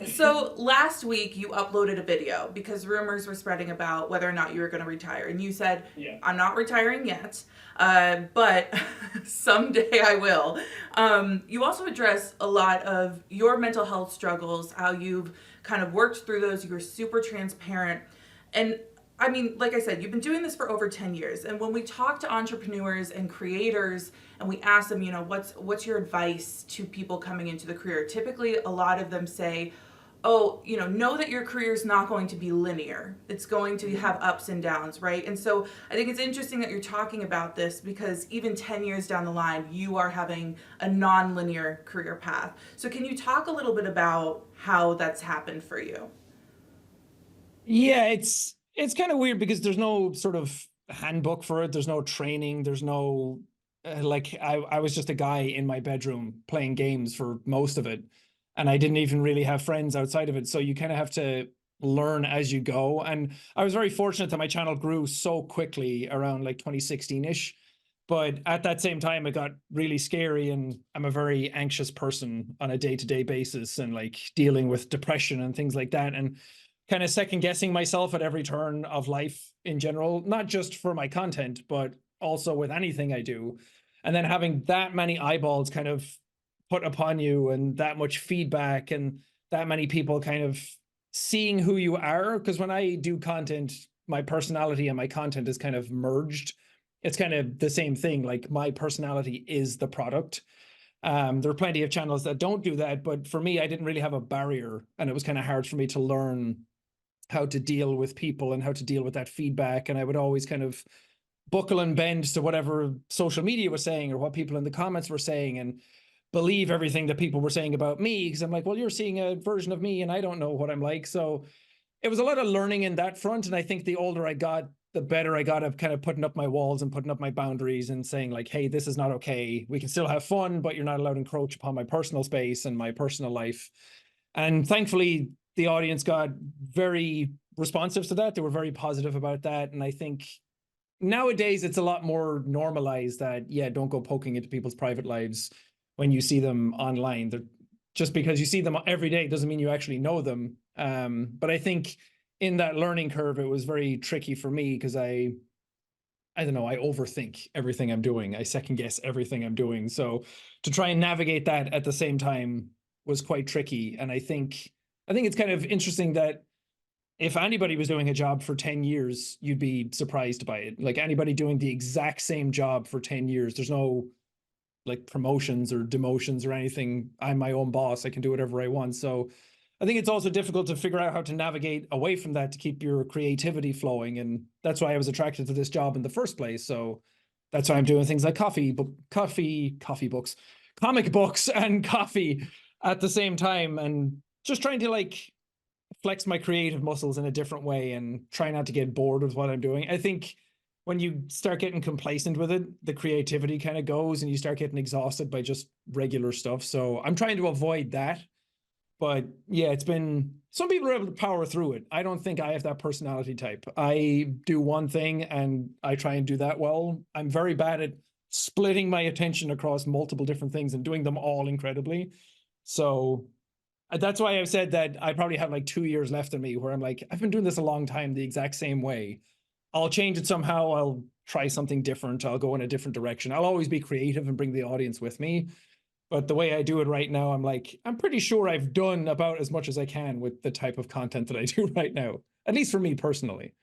So last week you uploaded a video because rumors were spreading about whether or not you were going to retire, and you said, Yeah. "I'm not retiring yet, but someday I will." You also address a lot of your mental health struggles, how you've kind of worked through those. You were super transparent, and I mean, like I said, you've been doing this for over 10 years. And when we talk to entrepreneurs and creators and we ask them, what's your advice to people coming into the career? Typically, a lot of them say, oh, know that your career is not going to be linear. It's going to have ups and downs, right? And so I think it's interesting that you're talking about this because even 10 years down the line, you are having a non-linear career path. So can you talk a little bit about how that's happened for you? Yeah, it's kind of weird because there's no sort of handbook for it. There's no training. There's no I was just a guy in my bedroom playing games for most of it, and I didn't even really have friends outside of it. So you kind of have to learn as you go. And I was very fortunate that my channel grew so quickly around like 2016-ish. But at that same time, it got really scary, and I'm a very anxious person on a day-to-day basis, and like dealing with depression and things like that. And kind of second guessing myself at every turn of life in general, not just for my content, but also with anything I do. And then having that many eyeballs kind of put upon you and that much feedback and that many people kind of seeing who you are. Because when I do content, my personality and my content is kind of merged. It's kind of the same thing. Like my personality is the product. There are plenty of channels that don't do that, but for me, I didn't really have a barrier, and it was kind of hard for me to learn how to deal with people and how to deal with that feedback. And I would always kind of buckle and bend to whatever social media was saying or what people in the comments were saying, and believe everything that people were saying about me, because I'm like, well, you're seeing a version of me and I don't know what I'm like. So it was a lot of learning in that front. And I think the older I got, the better I got at kind of putting up my walls and putting up my boundaries and saying like, hey, this is not okay. We can still have fun, but you're not allowed to encroach upon my personal space and my personal life. And thankfully, the audience got very responsive to that. They were very positive about that. And I think nowadays it's a lot more normalized that, yeah, don't go poking into people's private lives when you see them online. They're, just because you see them every day doesn't mean you actually know them. But I think in that learning curve, it was very tricky for me because I don't know, I overthink everything I'm doing. I second guess everything I'm doing. So to try and navigate that at the same time was quite tricky. And I think it's kind of interesting that if anybody was doing a job for 10 years, you'd be surprised by it. Like anybody doing the exact same job for 10 years, there's no like promotions or demotions or anything. I'm my own boss. I can do whatever I want. So I think it's also difficult to figure out how to navigate away from that to keep your creativity flowing. And that's why I was attracted to this job in the first place. So that's why I'm doing things like coffee books, comic books and coffee at the same time, and just trying to like flex my creative muscles in a different way and try not to get bored with what I'm doing. I think when you start getting complacent with it, the creativity kind of goes and you start getting exhausted by just regular stuff. So I'm trying to avoid that. But yeah, it's been, some people are able to power through it. I don't think I have that personality type. I do one thing and I try and do that well. I'm very bad at splitting my attention across multiple different things and doing them all incredibly. So that's why I've said that I probably have like 2 years left in me where I'm like, I've been doing this a long time the exact same way. I'll change it somehow. I'll try something different. I'll go in a different direction. I'll always be creative and bring the audience with me. But the way I do it right now, I'm like, I'm pretty sure I've done about as much as I can with the type of content that I do right now, at least for me personally.